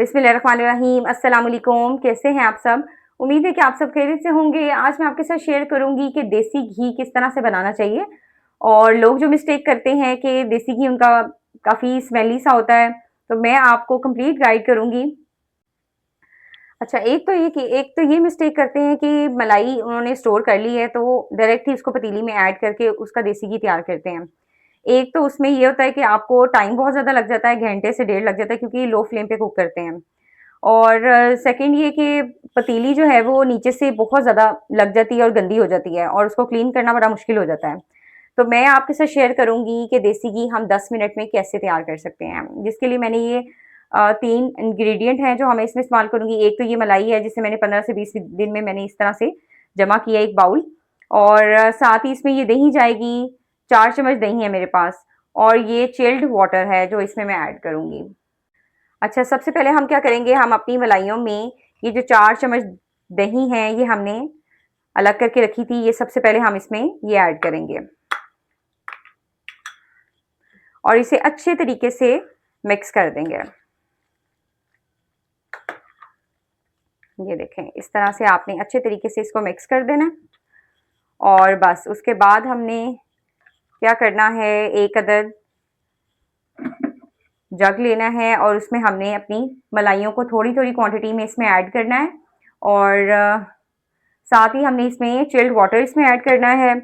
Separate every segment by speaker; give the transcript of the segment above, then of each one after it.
Speaker 1: बिस्मिल्लाहिर्रहमानिर्रहीम। अस्सलाम वालेकुम। कैसे हैं आप सब? उम्मीद है कि आप सब खैरियत से होंगे। आज मैं आपके साथ शेयर करूंगी कि देसी घी किस तरह से बनाना चाहिए। और लोग जो मिस्टेक करते हैं कि देसी घी उनका काफ़ी स्मेली सा होता है, तो मैं आपको कंप्लीट गाइड करूंगी। अच्छा, एक तो ये मिस्टेक करते हैं कि मलाई उन्होंने स्टोर कर ली है तो वो डायरेक्ट ही उसको पतीली में ऐड करके उसका देसी घी तैयार करते हैं। एक तो उसमें ये होता है कि आपको टाइम बहुत ज़्यादा लग जाता है, घंटे से डेढ़ लग जाता है, क्योंकि लो फ्लेम पे कुक करते हैं। और सेकंड ये कि पतीली जो है वो नीचे से बहुत ज़्यादा लग जाती है और गंदी हो जाती है और उसको क्लीन करना बड़ा मुश्किल हो जाता है। तो मैं आपके साथ शेयर करूंगी कि देसी घी हम 10 मिनट में कैसे तैयार कर सकते हैं, जिसके लिए मैंने ये 3 इंग्रेडिएंट हैं जो हमें इसमें इस्तेमाल करूंगी। एक तो ये मलाई है जिसे मैंने 15 से 20 दिन में मैंने इस तरह से जमा किया एक बाउल। और साथ ही इसमें ये दही जाएगी, 4 चम्मच दही है मेरे पास। और ये चिल्ड वाटर है जो इसमें मैं ऐड करूंगी। अच्छा, सबसे पहले हम क्या करेंगे, हम अपनी मलाइयों में ये जो 4 चम्मच दही है ये हमने अलग करके रखी थी, ये सबसे पहले हम इसमें ये ऐड करेंगे और इसे अच्छे तरीके से मिक्स कर देंगे। ये देखें, इस तरह से आपने अच्छे तरीके से इसको मिक्स कर देना। और बस उसके बाद हमने क्या करना है, एक अदद जग लेना है और उसमें हमने अपनी मलाइयों को थोड़ी थोड़ी क्वांटिटी में इसमें ऐड करना है। और साथ ही हमने इसमें चिल्ड वाटर इसमें ऐड करना है।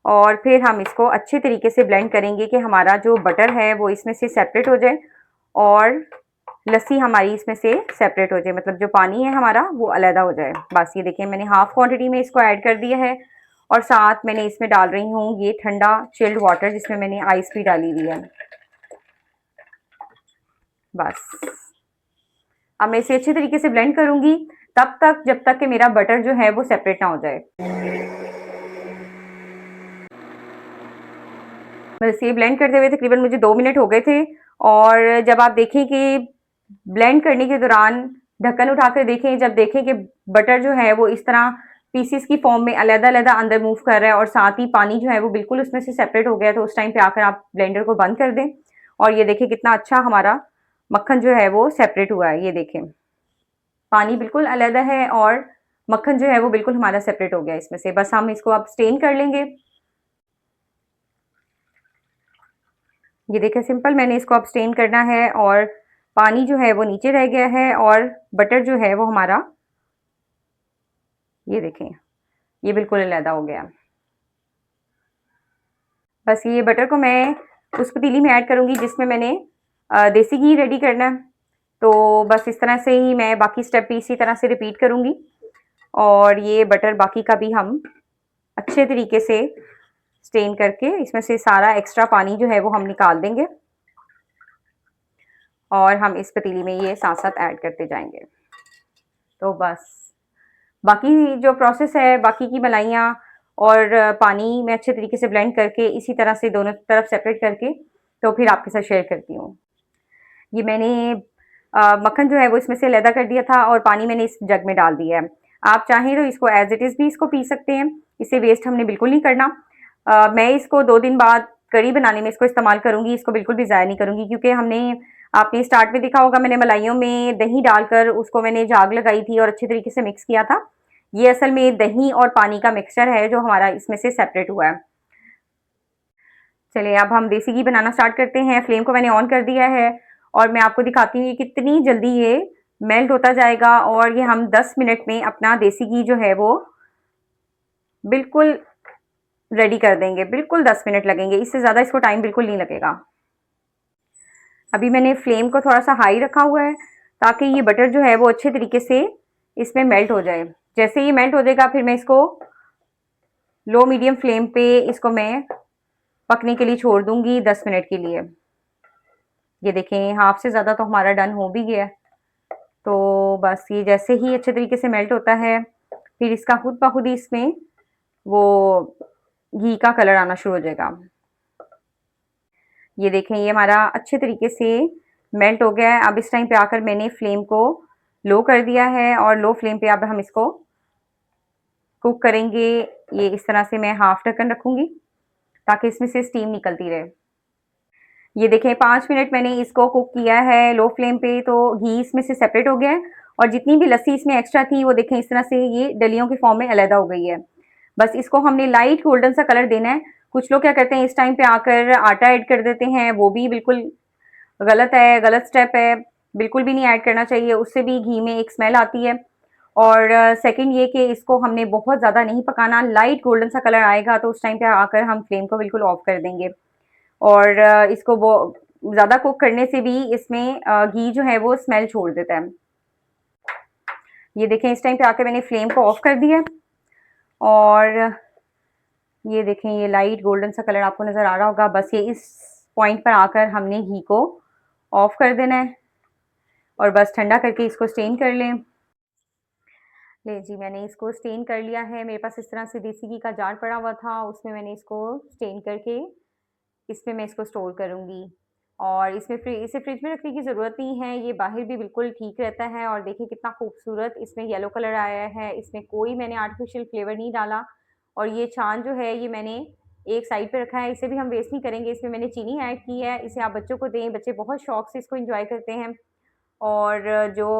Speaker 1: और फिर हम इसको अच्छे तरीके से ब्लेंड करेंगे कि हमारा जो बटर है वो इसमें से सेपरेट हो जाए और लस्सी हमारी इसमें से सेपरेट हो जाए, मतलब जो पानी है हमारा वो अलग हो जाए। बस ये देखिए, मैंने हाफ क्वांटिटी में इसको ऐड कर दिया है। और साथ मैंने इसमें डाल रही हूँ ये ठंडा चिल्ड वाटर जिसमें मैंने आइस भी डाली हुई है। बस अब मैं इसे अच्छे तरीके से ब्लेंड करूंगी तब तक जब तक कि मेरा बटर जो है वो सेपरेट ना हो जाए। बस ये ब्लेंड करते हुए तकरीबन मुझे 2 मिनट हो गए थे। और जब आप देखें कि ब्लेंड करने के दौरान ढक्कन उठाकर देखें, जब देखें कि बटर जो है वो इस तरह पीसीस की फॉर्म में अलग-अलग अंदर मूव कर रहा है और साथ ही पानी जो है वो बिल्कुल उसमें से सेपरेट हो गया, तो उस टाइम पे आकर आप ब्लेंडर को बंद कर दें। और ये देखें कितना अच्छा हमारा मक्खन जो है वो सेपरेट हुआ है। ये देखें, पानी बिल्कुल अलग है और मक्खन जो है वो बिल्कुल हमारा सेपरेट हो गया इसमें से। बस हम इसको अब स्टेन कर लेंगे। ये देखें, सिंपल मैंने इसको अब स्टेन करना है और पानी जो है वो नीचे रह गया है और बटर जो है वो हमारा, ये देखें, ये बिल्कुल अलग हो गया। बस ये बटर को मैं उस पतीली में ऐड करूंगी जिसमें मैंने देसी घी रेडी करना है। तो बस इस तरह से ही मैं बाकी स्टेप भी इसी तरह से रिपीट करूंगी। और ये बटर बाकी का भी हम अच्छे तरीके से स्टेन करके इसमें से सारा एक्स्ट्रा पानी जो है वो हम निकाल देंगे और हम इस पतीली में ये साथ साथ ऐड करते जाएंगे। तो बस बाकी जो प्रोसेस है, बाकी की मलाइयाँ और पानी में अच्छे तरीके से ब्लेंड करके इसी तरह से दोनों तरफ सेपरेट करके तो फिर आपके साथ शेयर करती हूँ। ये मैंने मक्खन जो है वो इसमें से अलहदा कर दिया था और पानी मैंने इस जग में डाल दिया है। आप चाहें तो इसको एज इट इज़ भी इसको पी सकते हैं, इसे वेस्ट हमने बिल्कुल नहीं करना। मैं इसको 2 दिन बाद करी बनाने में इसको इस्तेमाल करूंगी, इसको बिल्कुल भी ज़ाया नहीं करूंगी, क्योंकि हमने, आपने स्टार्ट में देखा होगा, मैंने मलाइयों में दही डालकर उसको मैंने झाग लगाई थी और अच्छे तरीके से मिक्स किया था। ये असल में दही और पानी का मिक्सचर है जो हमारा इसमें से सेपरेट हुआ है। चलिए अब हम देसी घी बनाना स्टार्ट करते हैं। फ्लेम को मैंने ऑन कर दिया है और मैं आपको दिखाती हूँ कितनी जल्दी ये मेल्ट होता जाएगा। और ये हम 10 मिनट में अपना देसी घी जो है वो बिल्कुल रेडी कर देंगे। बिल्कुल 10 मिनट लगेंगे, इससे ज़्यादा इसको टाइम बिल्कुल नहीं लगेगा। अभी मैंने फ्लेम को थोड़ा सा हाई रखा हुआ है ताकि ये बटर जो है वो अच्छे तरीके से इसमें मेल्ट हो जाए। जैसे ये मेल्ट हो जाएगा फिर मैं इसको लो मीडियम फ्लेम पे इसको मैं पकने के लिए छोड़ दूंगी 10 मिनट के लिए। ये देखें, हाफ से ज़्यादा तो हमारा डन हो भी गया है। तो बस ये जैसे ही अच्छे तरीके से मेल्ट होता है फिर इसका खुद ब खुद ही इसमें वो घी का कलर आना शुरू हो जाएगा। ये देखें, ये हमारा अच्छे तरीके से मेल्ट हो गया है। अब इस टाइम पे आकर मैंने फ्लेम को लो कर दिया है और लो फ्लेम पे अब हम इसको कुक करेंगे। ये इस तरह से मैं हाफ ढक्कन रखूंगी ताकि इसमें से स्टीम निकलती रहे। ये देखें 5 मिनट मैंने इसको कुक किया है लो फ्लेम पे, तो घी इसमें से सेपरेट हो गया है और जितनी भी लस्सी इसमें एक्स्ट्रा थी वो देखें इस तरह से ये डलियों के फॉर्म में अलहदा हो गई है। बस इसको हमने लाइट गोल्डन सा कलर देना है। कुछ लोग क्या करते हैं इस टाइम पे आकर आटा ऐड कर देते हैं, वो भी बिल्कुल गलत है, गलत स्टेप है, बिल्कुल भी नहीं ऐड करना चाहिए, उससे भी घी में एक स्मेल आती है। और सेकंड ये कि इसको हमने बहुत ज़्यादा नहीं पकाना, लाइट गोल्डन सा कलर आएगा तो उस टाइम पे आकर हम फ्लेम को बिल्कुल ऑफ कर देंगे। और इसको वो ज़्यादा कुक करने से भी इसमें घी जो है वो स्मेल छोड़ देता है। ये देखें इस टाइम पे आकर मैंने फ्लेम को ऑफ कर दिया है और ये देखें ये लाइट गोल्डन सा कलर आपको नज़र आ रहा होगा। बस ये इस पॉइंट पर आकर हमने घी को ऑफ कर देना है और बस ठंडा करके इसको स्टेन कर लें। ले जी मैंने इसको स्टेन कर लिया है। मेरे पास इस तरह से देसी घी का जार पड़ा हुआ था, उसमें मैंने इसको स्टेन करके इसमें मैं इसको स्टोर करूँगी। और इसे फ्रिज में रखने की ज़रूरत नहीं है, ये बाहर भी बिल्कुल ठीक रहता है। और देखिए कितना खूबसूरत इसमें येलो कलर आया है, इसमें कोई मैंने आर्टिफ़िशियल फ्लेवर नहीं डाला। और ये छाछ जो है ये मैंने एक साइड पे रखा है, इसे भी हम वेस्ट नहीं करेंगे, इसमें मैंने चीनी ऐड की है, इसे आप बच्चों को दें, बच्चे बहुत शौक से इसको एन्जॉय करते हैं। और जो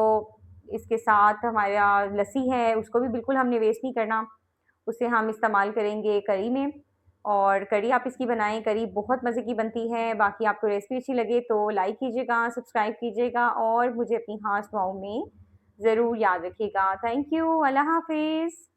Speaker 1: इसके साथ हमारा लस्सी है उसको भी बिल्कुल हमने वेस्ट नहीं करना, उसे हम इस्तेमाल करेंगे करी में। और करी आप इसकी बनाएं, करी बहुत मज़े की बनती है। बाकी आपको रेसिपी अच्छी लगे तो लाइक कीजिएगा, सब्सक्राइब कीजिएगा और मुझे अपनी खास दुआओं में ज़रूर याद रखिएगा। थैंक यू, अल्लाह हाफिज़।